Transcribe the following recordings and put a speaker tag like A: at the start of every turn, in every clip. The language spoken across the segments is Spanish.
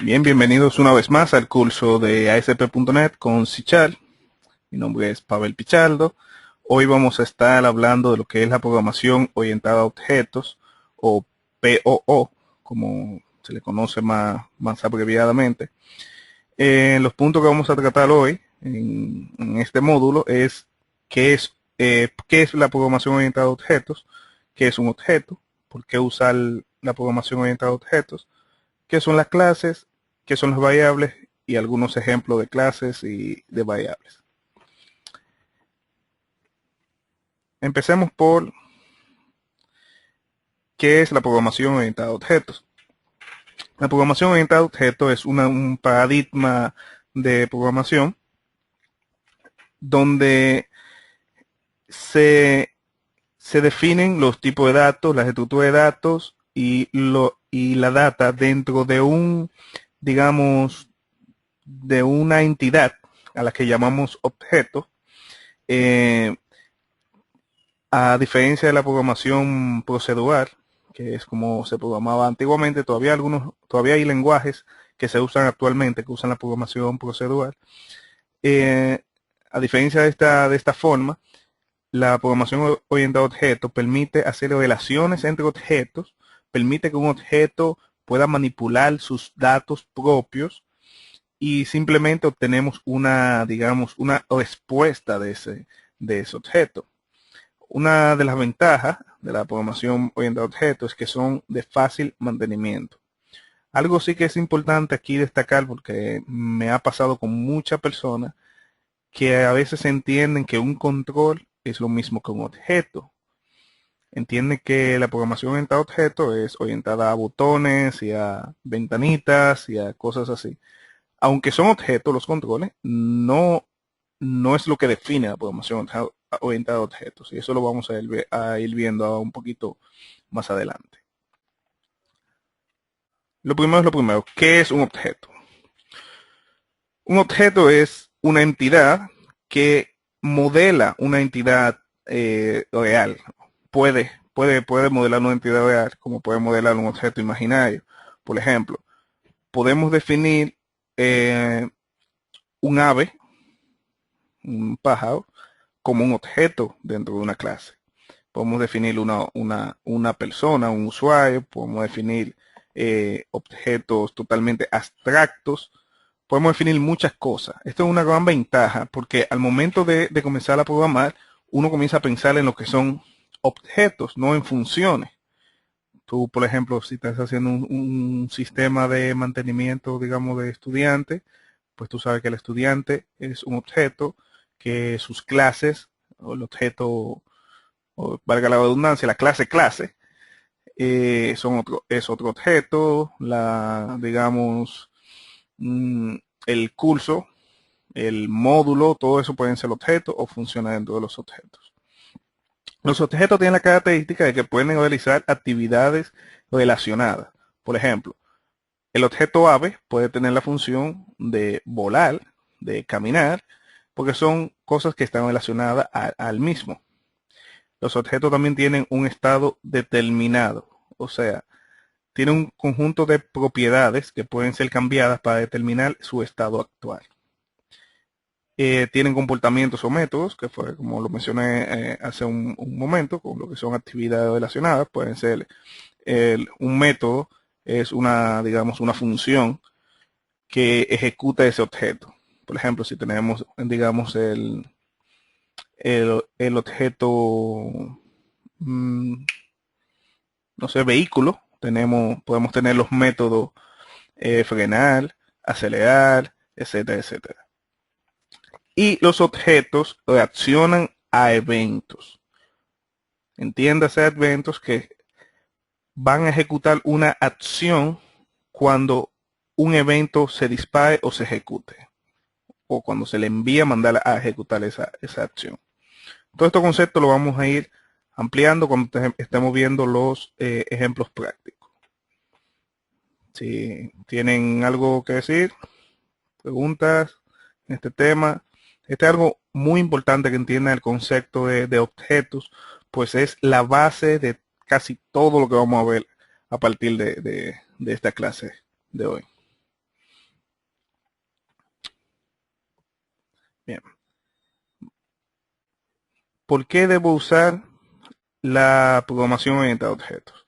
A: Bien, bienvenidos una vez más al curso de ASP.NET con Sichal. Mi nombre es Pavel Pichardo. Hoy vamos a estar hablando de lo que es la programación orientada a objetos, o POO, como se le conoce más abreviadamente. Los puntos que vamos a tratar hoy en este módulo es qué es la programación orientada a objetos, qué es un objeto, por qué usar la programación orientada a objetos, qué son las clases, qué son las variables y algunos ejemplos de clases y de variables. Empecemos por qué es la programación orientada a objetos. La programación orientada a objetos es un paradigma de programación donde se, se definen los tipos de datos, las estructuras de datos y la data dentro de digamos, de una entidad a la que llamamos objeto. Eh, A diferencia de la programación procedural, que es como se programaba antiguamente, todavía hay lenguajes que se usan actualmente, que usan la programación procedural. Eh, a diferencia de esta forma, la programación orientada a objetos permite hacer relaciones entre objetos, permite que un objeto pueda manipular sus datos propios y simplemente obtenemos digamos, una respuesta de ese objeto. Una de las ventajas de la programación orientada a objetos es que son de fácil mantenimiento. Algo sí que es importante aquí destacar porque me ha pasado con muchas personas que a veces entienden que un control es lo mismo que un objeto. Entienden que la programación orientada a objetos es orientada a botones y a ventanitas y a cosas así. Aunque son objetos los controles, no es lo que define la programación orientada a objetos. Y eso lo vamos a ir viendo un poquito más adelante. Lo primero es lo primero. ¿Qué es un objeto? Un objeto es una entidad que modela una entidad real. Puede modelar una entidad real como puede modelar un objeto imaginario. Por ejemplo, podemos definir eh, un ave, un pájaro, como un objeto dentro de una clase. Podemos definir una persona, un usuario, podemos definir objetos totalmente abstractos, podemos definir muchas cosas. Esto es una gran ventaja porque al momento de comenzar a programar, uno comienza a pensar en lo que son objetos, no en funciones. Tú, por ejemplo, si estás haciendo un sistema de mantenimiento, digamos, de estudiante, pues tú sabes que el estudiante es un objeto, que sus clases, o el objeto, o valga la redundancia, la clase, es otro objeto, digamos, el curso, el módulo, todo eso pueden ser objetos o funciona dentro de los objetos. Los objetos tienen la característica de que pueden realizar actividades relacionadas. Por ejemplo, el objeto ave puede tener la función de volar, de caminar, porque son cosas que están relacionadas al mismo. Los objetos también tienen un estado determinado, o sea, tienen un conjunto de propiedades que pueden ser cambiadas para determinar su estado actual. Tienen comportamientos o métodos, que fue como lo mencioné hace un momento, con lo que son actividades relacionadas. Pueden ser un método, es digamos, una función que ejecuta ese objeto. Por ejemplo, si tenemos, digamos, el objeto, mmm, no sé, vehículo, podemos tener los métodos frenar, acelerar, etcétera, etcétera. Y los objetos reaccionan a eventos. Entiéndase eventos que van a ejecutar una acción cuando un evento se dispare o se ejecute, o cuando se le envía a mandar a ejecutar esa acción. Todos estos conceptos lo vamos a ir ampliando cuando estemos viendo los ejemplos prácticos. Si tienen algo que decir, preguntas en este tema, este es algo muy importante que entiendan el concepto de objetos, pues es la base de casi todo lo que vamos a ver a partir de esta clase de hoy. Bien. ¿Por qué debo usar la programación orientada a objetos?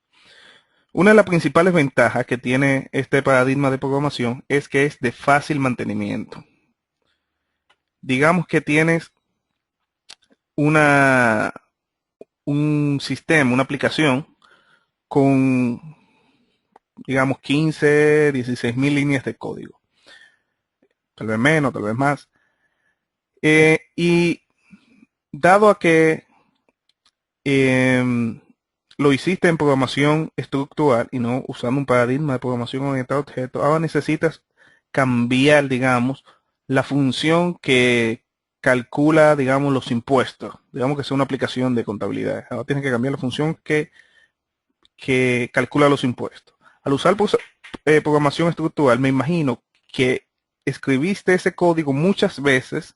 A: Una de las principales ventajas que tiene este paradigma de programación es que es de fácil mantenimiento. Digamos que tienes una, un sistema, una aplicación con, digamos, 15, 16.000 líneas de código. Tal vez menos, tal vez más. Y dado a que lo hiciste en programación estructural y no usando un paradigma de programación orientada a objetos, ahora necesitas cambiar, digamos, la función que calcula, digamos, los impuestos. Digamos que sea una aplicación de contabilidad. Ahora tienes que cambiar la función que calcula los impuestos. Al usar programación estructural, me imagino que escribiste ese código muchas veces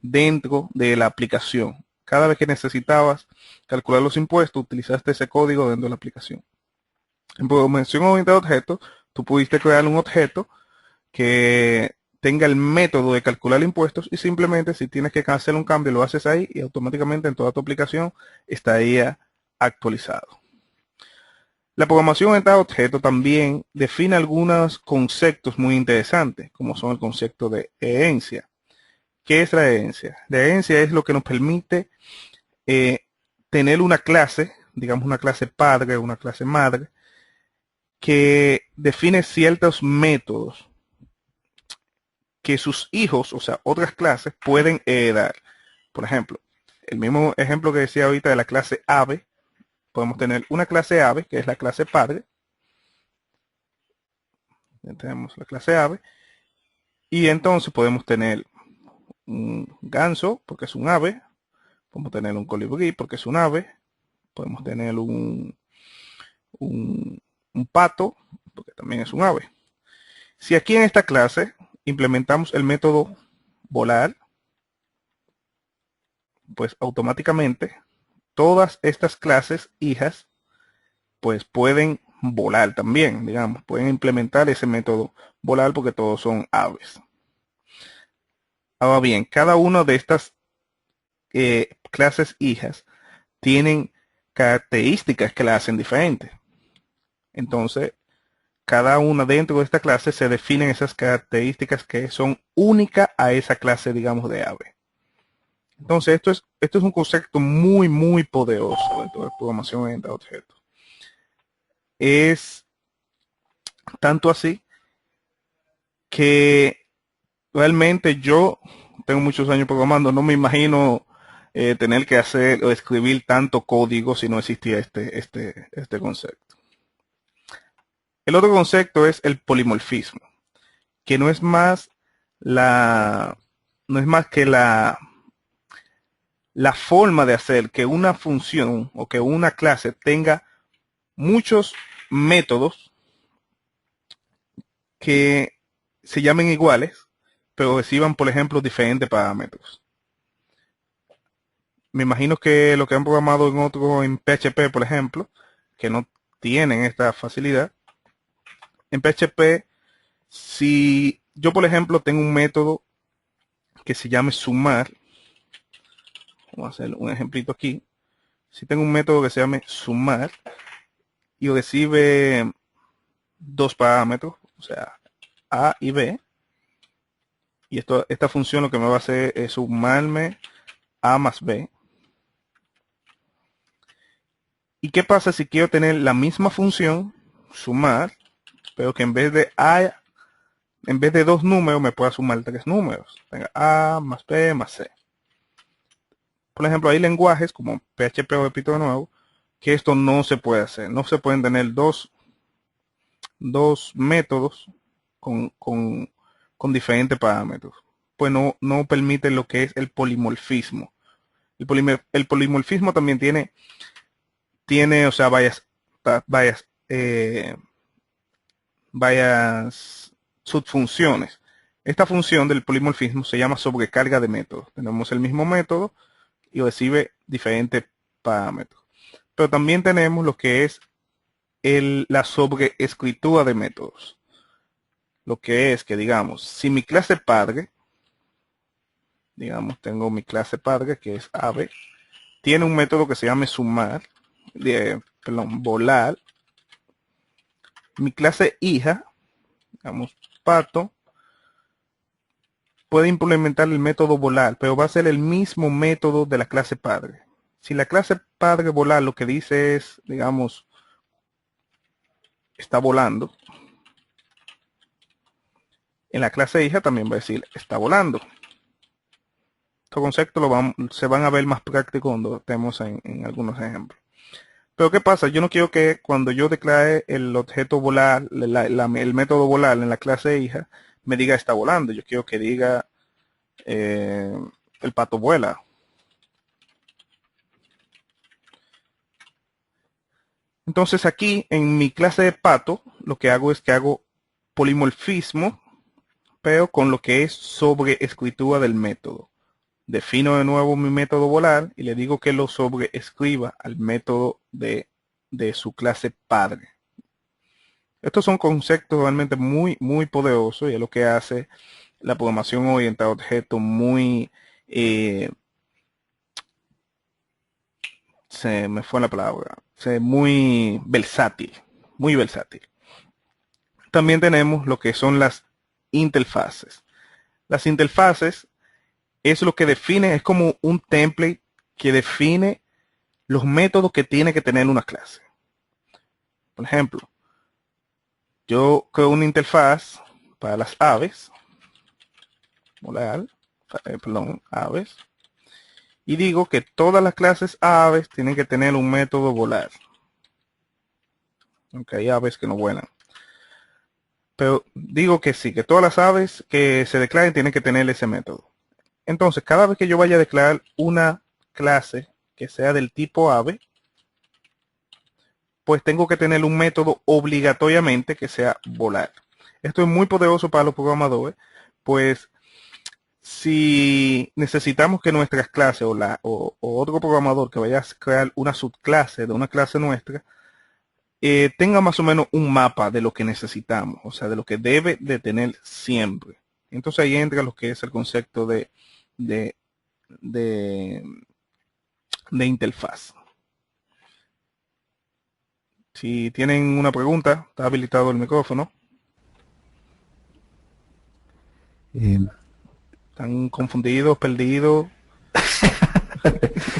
A: dentro de la aplicación. Cada vez que necesitabas calcular los impuestos, utilizaste ese código dentro de la aplicación. En programación orientada a objetos, tú pudiste crear un objeto que tenga el método de calcular impuestos y simplemente si tienes que hacer un cambio lo haces ahí y automáticamente en toda tu aplicación estaría actualizado. La programación orientada a objetos también define algunos conceptos muy interesantes, como son el concepto de herencia. ¿Qué es la herencia? La herencia es lo que nos permite tener una clase, digamos una clase padre, una clase madre, que define ciertos métodos que sus hijos, o sea, otras clases, pueden heredar. Por ejemplo, el mismo ejemplo que decía ahorita de la clase ave, podemos tener una clase ave, que es la clase padre. Tenemos la clase ave. Y entonces podemos tener un ganso, porque es un ave. Podemos tener un colibrí, porque es un ave. Podemos tener un, un pato, porque también es un ave. Si aquí en esta clase implementamos el método volar, pues automáticamente todas estas clases hijas pues pueden volar también, digamos, pueden implementar ese método volar porque todos son aves. Ahora bien, cada una de estas clases hijas tienen características que la hacen diferente. Entonces, cada una dentro de esta clase se definen esas características que son únicas a esa clase, digamos, de ave. Entonces, esto es un concepto muy, muy poderoso dentro de programación orientada a objetos. Es tanto así que realmente yo tengo muchos años programando, no me imagino tener que hacer o escribir tanto código si no existía este concepto. El otro concepto es el polimorfismo, que no es más no es más que la forma de hacer que una función o que una clase tenga muchos métodos que se llamen iguales, pero reciban, por ejemplo, diferentes parámetros. Me imagino que lo que han programado en otro, en PHP, por ejemplo, que no tienen esta facilidad. En PHP, si yo, por ejemplo, tengo un método que se llame sumar, vamos a hacer un ejemplito aquí. Si tengo un método que se llame sumar y recibe dos parámetros, o sea, A y B, y esta función lo que me va a hacer es sumarme A más B. ¿Y qué pasa si quiero tener la misma función, sumar, pero que en vez de dos números me pueda sumar tres números? Tenga A más B más C. Por ejemplo, hay lenguajes como PHP o repito de nuevo, que esto no se puede hacer. No se pueden tener dos métodos con diferentes parámetros. Pues no permite lo que es el polimorfismo. El polimorfismo también tiene, o sea, varias subfunciones. Esta función del polimorfismo se llama sobrecarga de métodos. Tenemos el mismo método y recibe diferentes parámetros. Pero también tenemos lo que es la sobreescritura de métodos. Lo que es que, digamos, si mi clase padre digamos, tengo mi clase padre que es ave, tiene un método que se llama sumar, perdón, volar. Mi clase hija, digamos, pato, puede implementar el método volar, pero va a ser el mismo método de la clase padre. Si la clase padre volar lo que dice es, digamos, está volando, en la clase hija también va a decir está volando. Estos conceptos se van a ver más prácticos cuando estemos en algunos ejemplos. Pero ¿qué pasa? Yo no quiero que cuando yo declare el objeto volar, el método volar en la clase hija, me diga está volando. Yo quiero que diga el pato vuela. Entonces aquí en mi clase de pato, lo que hago es que hago polimorfismo, pero con lo que es sobreescritura del método. Defino de nuevo mi método volar y le digo que lo sobreescriba al método de su clase padre. Estos son conceptos realmente muy poderosos y es lo que hace la programación orientada a objetos muy, se me fue la palabra, muy versátil, muy versátil. También tenemos lo que son las interfaces. Las interfaces es lo que define, es como un template que define los métodos que tiene que tener una clase. Por ejemplo, yo creo una interfaz para las aves, aves, y digo que todas las clases aves tienen que tener un método volar. Aunque hay aves que no vuelan. Pero digo que sí, que todas las aves que se declaren tienen que tener ese método. Entonces, cada vez que yo vaya a declarar una clase que sea del tipo ave, pues tengo que tener un método obligatoriamente que sea volar. Esto es muy poderoso para los programadores, pues si necesitamos que nuestras clases o otro programador que vaya a crear una subclase de una clase nuestra, tenga más o menos un mapa de lo que necesitamos, o sea, de lo que debe de tener siempre. Entonces ahí entra lo que es el concepto de, de, de interfaz. Si tienen una pregunta, está habilitado el micrófono. ¿Están confundidos, perdidos?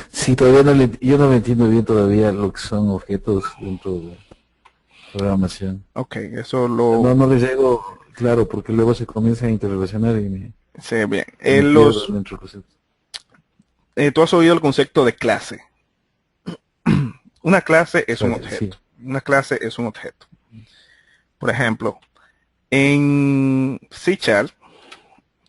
B: Sí, todavía yo no le entiendo bien todavía lo que son objetos dentro de programación.
A: Ok, eso
B: No,
A: lo
B: no les llego claro porque luego se comienza a interrelacionar
A: sé bien.
B: y me pierdo dentro del concepto.
A: Tú has oído el concepto de clase. Una clase es un
B: Sí,
A: objeto. Una clase es un objeto. Por ejemplo, en C#,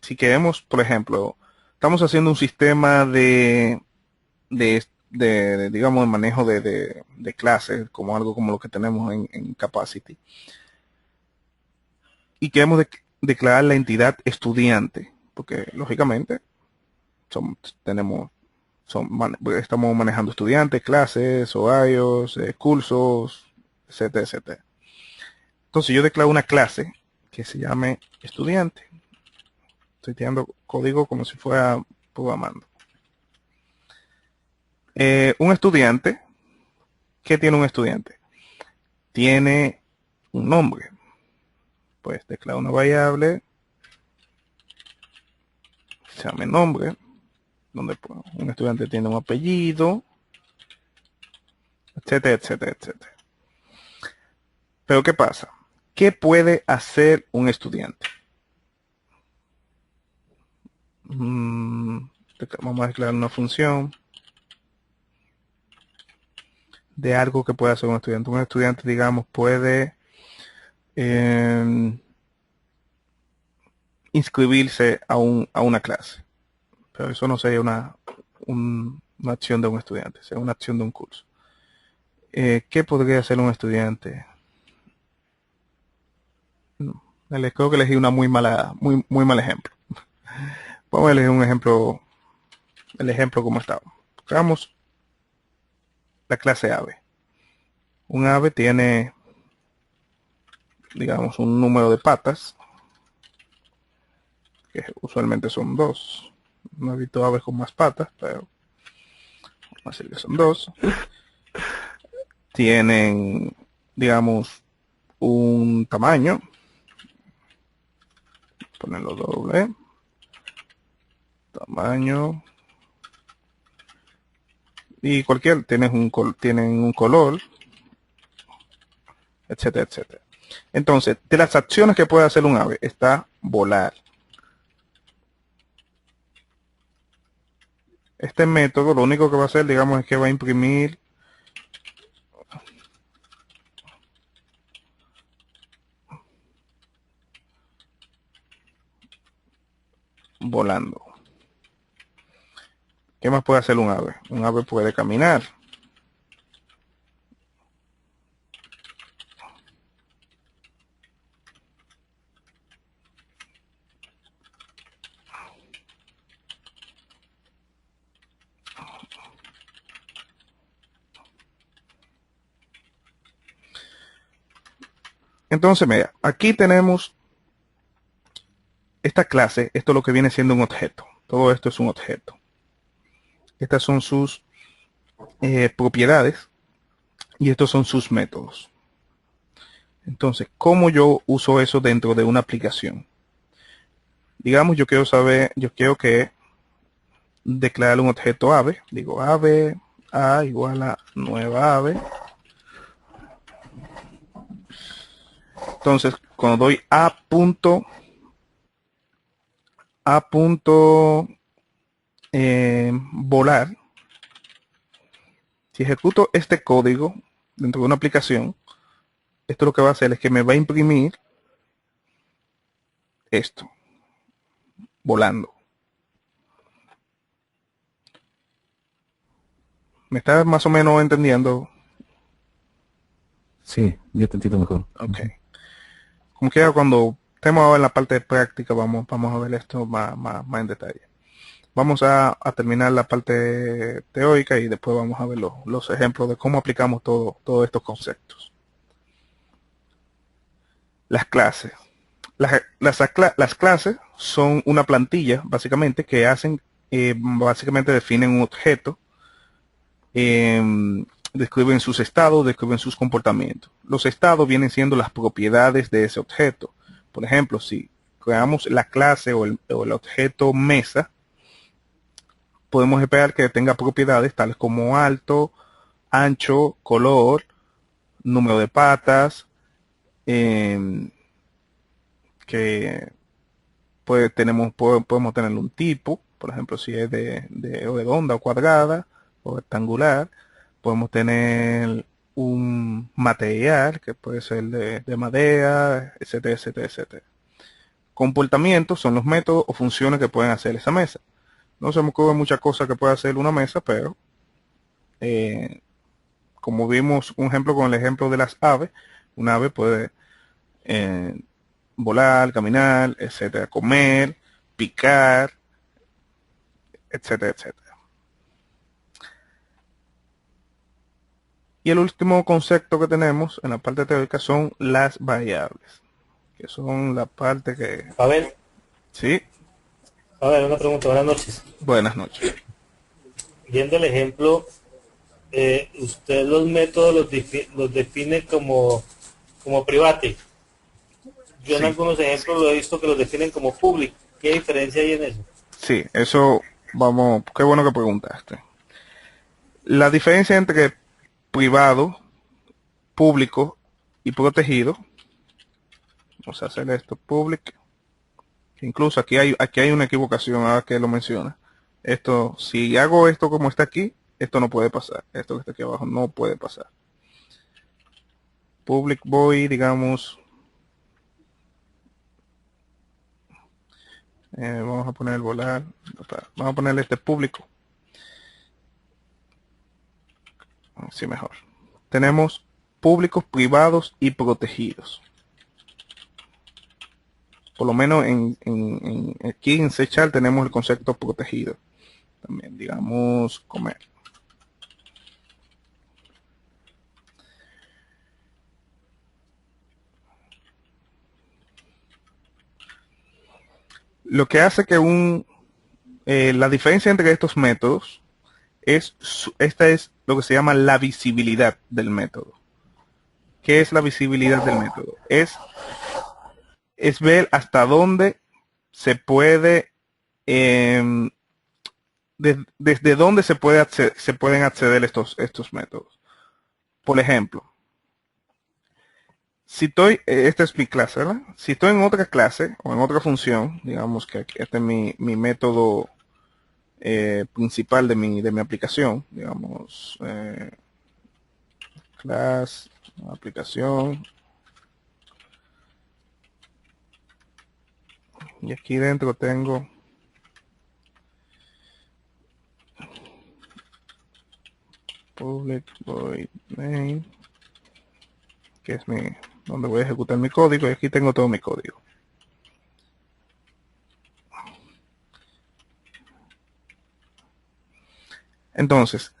A: si queremos, por ejemplo, estamos haciendo un sistema digamos, de manejo de clases, como algo como lo que tenemos en Capacity, y queremos declarar la entidad estudiante, porque lógicamente tenemos, estamos manejando estudiantes, clases, horarios, cursos, etcétera, etcétera. Entonces yo declaro una clase que se llame estudiante. Estoy tirando código como si fuera programando. Un estudiante, ¿qué tiene un estudiante? Tiene un nombre. Pues declaro una variable, se llama nombre, donde pues, un estudiante tiene un apellido, etcétera, etcétera, etcétera. Pero ¿qué pasa? ¿Qué puede hacer un estudiante? Vamos a declarar una función de algo que puede hacer un estudiante. Un estudiante, digamos, puede inscribirse a una clase. Pero eso no sería una acción de un estudiante, sería una acción de un curso. ¿Qué podría hacer un estudiante? No, creo que elegí una muy mal ejemplo. Vamos a elegir un ejemplo, el ejemplo como estaba. Buscamos la clase ave. Un ave tiene, digamos, un número de patas, que usualmente son dos. No he visto aves con más patas, pero vamos a decir que son dos. Tienen, digamos, un tamaño, ponerlo doble, tamaño, y tienen un color, etcétera, etcétera. Entonces, de las acciones que puede hacer un ave está volar. Este método lo único que va a hacer, digamos, es que va a imprimir volando. ¿Qué más puede hacer un ave? Un ave puede caminar. Entonces, mira, aquí tenemos esta clase, esto es lo que viene siendo un objeto. Todo esto es un objeto. Estas son sus propiedades y estos son sus métodos. Entonces, ¿cómo yo uso eso dentro de una aplicación? Digamos, yo quiero que declarar un objeto ave. Digo, ave a igual a nueva ave. Entonces, cuando doy a volar, si ejecuto este código dentro de una aplicación, esto lo que va a hacer es que me va a imprimir esto, volando. ¿Me estás más o menos entendiendo?
B: Sí, ya te entiendo mejor.
A: Ok. Como quiera, cuando estemos en la parte de práctica, vamos a ver esto más en detalle. Vamos a terminar la parte teórica y después vamos a ver los ejemplos de cómo aplicamos todos estos conceptos. Las clases. Las clases son una plantilla, básicamente, que hacen, básicamente definen un objeto, describen sus estados, describen sus comportamientos. Los estados vienen siendo las propiedades de ese objeto. Por ejemplo, si creamos la clase o el objeto mesa, podemos esperar que tenga propiedades tales como alto, ancho, color, número de patas, eh, que podemos tener un tipo, por ejemplo, si es de redonda o cuadrada o rectangular. Podemos tener un material, que puede ser de madera, etcétera, etcétera, etcétera. Comportamientos son los métodos o funciones que pueden hacer esa mesa. No se me ocurre muchas cosas que puede hacer una mesa, pero eh, como vimos un ejemplo con el ejemplo de las aves, un ave puede eh, volar, caminar, etcétera, comer, picar, etcétera, etcétera. Y el último concepto que tenemos en la parte teórica son las variables, que son la parte que... Sí,
C: A ver, una pregunta, buenas noches.
A: buenas noches.
C: Viendo el ejemplo, usted los métodos los define como private. Yo en
A: Sí,
C: algunos ejemplos lo he visto que los definen como public. ¿Qué diferencia hay en eso?
A: sí, eso vamos, qué bueno que preguntaste. La diferencia entre privado, público y protegido, vamos a hacer esto, public. Incluso aquí hay una equivocación ahora que lo menciona. Esto, si hago esto como está aquí, esto no puede pasar. Esto que está aquí abajo no puede pasar. Public void, digamos, vamos a poner el volar, vamos a ponerle este público. Así mejor. Tenemos públicos, privados y protegidos. Por lo menos aquí en C# tenemos el concepto protegido. También, digamos, comer. Lo que hace que La diferencia entre estos métodos esta es lo que se llama la visibilidad del método. ¿Qué es la visibilidad del método? Es ver hasta dónde se puede, desde dónde se pueden acceder estos métodos. Por ejemplo, si estoy, esta es mi clase, ¿verdad? Si estoy en otra clase o en otra función, digamos que este es mi método principal de mi aplicación, digamos, class, aplicación, y aquí dentro tengo public void main, que es donde voy a ejecutar mi código, y aquí tengo todo mi código. Entonces,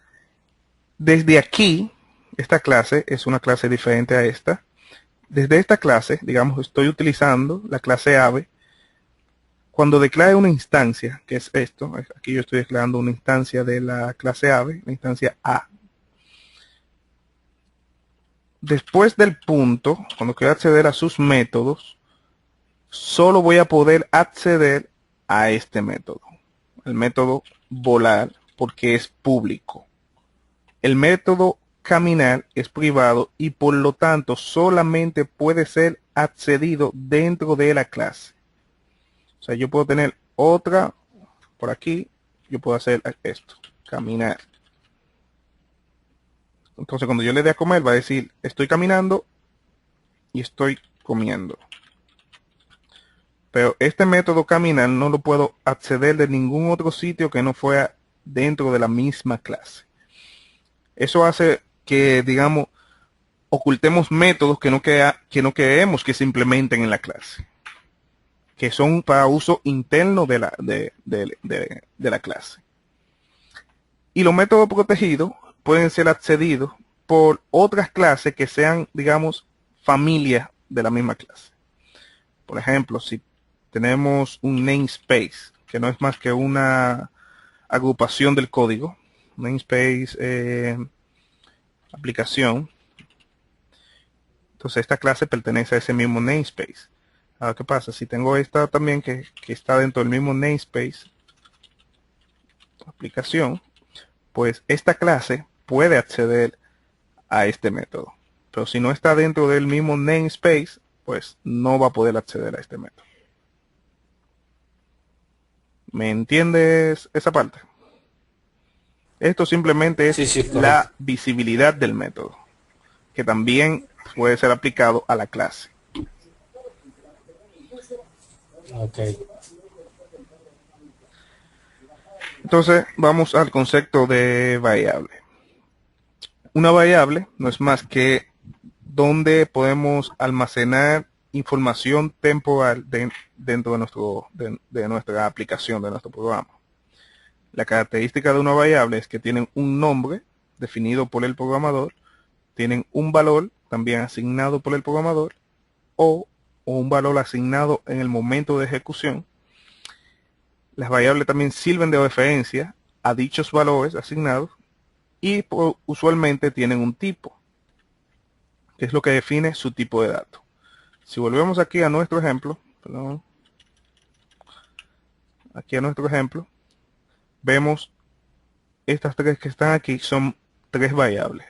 A: desde aquí, esta clase es una clase diferente a esta. Desde esta clase, digamos, estoy utilizando la clase Ave. Cuando declare una instancia, que es esto, aquí yo estoy declarando una instancia de la clase Ave, la instancia A. Después del punto, cuando quiero acceder a sus métodos, solo voy a poder acceder a este método, el método volar, porque es público. El método caminar es privado y por lo tanto solamente puede ser accedido dentro de la clase. O sea, yo puedo tener otra por aquí, yo puedo hacer esto, caminar. Entonces cuando yo le dé a comer va a decir, estoy caminando y estoy comiendo. Pero este método caminar no lo puedo acceder de ningún otro sitio que no fuera dentro de la misma clase. Eso hace que, digamos, ocultemos métodos que no queremos que se implementen en la clase, que son para uso interno de la clase. Y los métodos protegidos pueden ser accedidos por otras clases que sean, digamos, familias de la misma clase. Por ejemplo, si tenemos un namespace, que no es más que una agrupación del código, namespace aplicación, entonces esta clase pertenece a ese mismo namespace. Ahora, ¿qué pasa? Si tengo esta también que está dentro del mismo namespace aplicación, pues esta clase puede acceder a este método. Pero si no está dentro del mismo namespace, pues no va a poder acceder a este método. ¿Me entiendes esa parte? Esto simplemente es
C: Sí, sí, correcto.
A: la visibilidad del método, que también puede ser aplicado a la clase.
C: Ok.
A: Entonces vamos al concepto de variable. Una variable no es más que donde podemos almacenar información temporal dentro de nuestra aplicación, de nuestro programa. La característica de una variable es que tienen un nombre definido por el programador, tienen un valor también asignado por el programador o un valor asignado en el momento de ejecución. Las variables también sirven de referencia a dichos valores asignados y usualmente tienen un tipo, que es lo que define su tipo de dato. Si volvemos aquí a nuestro ejemplo, vemos estas tres que están aquí son tres variables.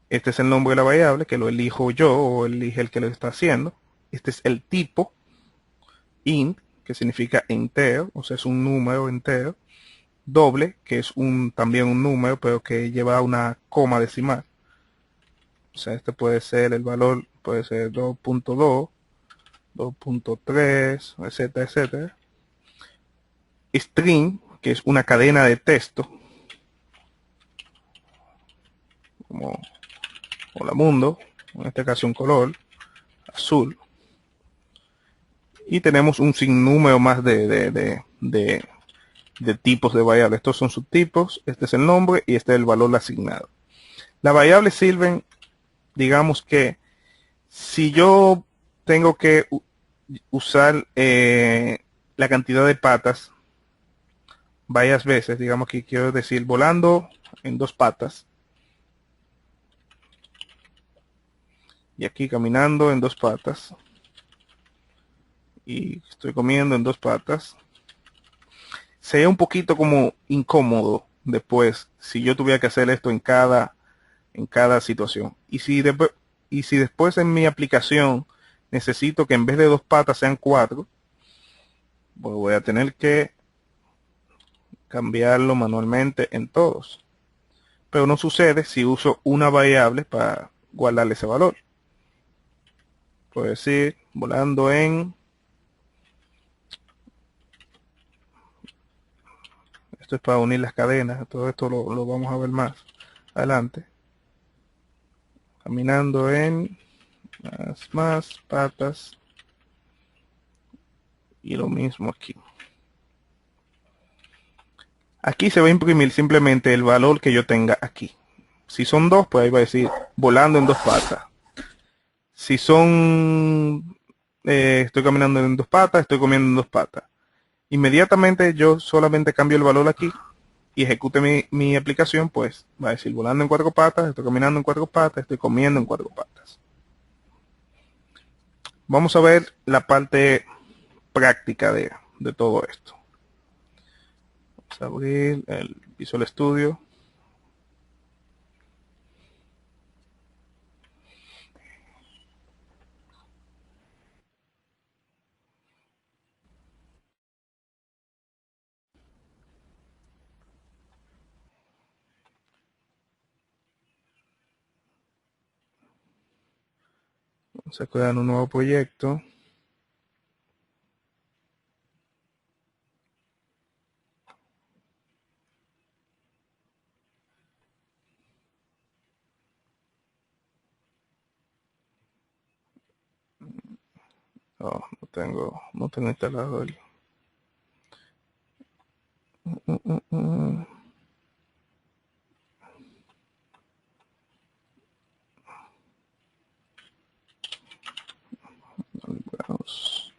A: Este es el nombre de la variable, que lo elijo yo o elige el que lo está haciendo. Este es el tipo, int, que significa entero, o sea, es un número entero. Doble, que es también un número, pero que lleva una coma decimal. O sea, este puede ser el valor, puede ser 2.2, 2.3, etcétera, etcétera. String, que es una cadena de texto, como hola mundo, en este caso un color azul. Y tenemos un sinnúmero más de tipos de variables. Estos son subtipos, este es el nombre y este es el valor asignado. Las variables sirven, digamos que si yo tengo que usar la cantidad de patas varias veces, digamos que quiero decir volando en dos patas, y aquí caminando en dos patas, y estoy comiendo en dos patas, sería un poquito como incómodo después si yo tuviera que hacer esto en cada situación. Y si después en mi aplicación necesito que en vez de dos patas sean cuatro, pues voy a tener que cambiarlo manualmente en todos. Pero no sucede si uso una variable para guardarle ese valor. Puedo decir volando en, esto es para unir las cadenas, todo esto lo vamos a ver más adelante. Caminando en más patas, y lo mismo aquí. Aquí se va a imprimir simplemente el valor que yo tenga aquí. Si son dos, pues ahí va a decir volando en dos patas. Si son, estoy caminando en dos patas, estoy comiendo en dos patas. Inmediatamente yo solamente cambio el valor aquí y ejecute mi aplicación, pues va a decir volando en cuatro patas, estoy caminando en cuatro patas, estoy comiendo en cuatro patas. Vamos a ver la parte práctica de todo esto. Vamos a abrir el Visual Studio. Vamos a crear un nuevo proyecto. Oh, no tengo instalado el. Browse.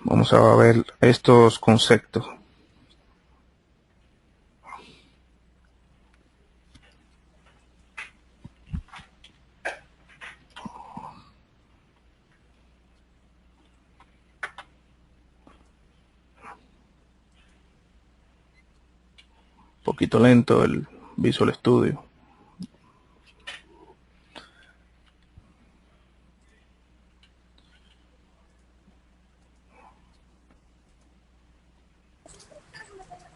A: Vamos a ver estos conceptos. Un poquito lento el Visual Studio.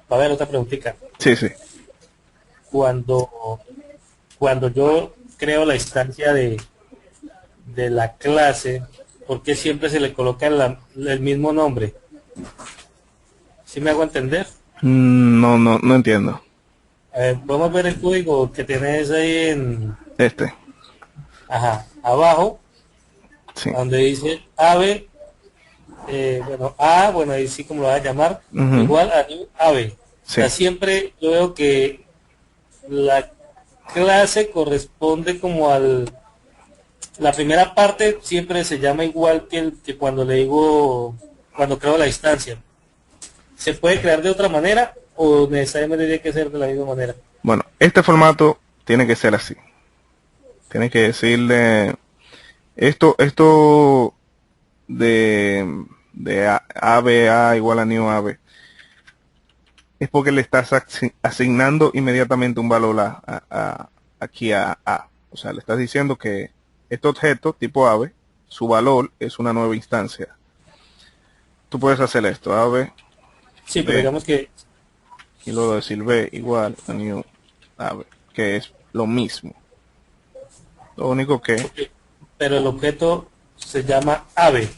C: A ver, otra preguntita.
A: Sí, sí.
C: Cuando, cuando yo creo la instancia de la clase, ¿por qué siempre se le coloca el mismo nombre? ¿Sí me hago entender?
A: No entiendo.
C: Podemos ver el código que tenés ahí
A: Este,
C: abajo,
A: sí.
C: donde dice ave, bueno, ahí sí como lo vas a llamar,
A: Ujú.
C: igual a new ave. O
A: Sí.
C: sea, siempre yo veo que la clase corresponde como la primera parte siempre se llama igual que cuando le digo, cuando creo la instancia. ¿Se puede crear de otra manera o necesariamente tiene que ser de la misma manera?
A: Bueno, este formato tiene que ser así. Tiene que decirle esto de ave a igual a new ave. Es porque le estás asignando inmediatamente un valor aquí a A. O sea, le estás diciendo que este objeto tipo ave, su valor es una nueva instancia. Tú puedes hacer esto, ave,
C: Sí, pero
A: B,
C: digamos que,
A: y luego decir B igual a new ave, que es lo mismo. Lo único que,
C: pero el objeto se llama ave.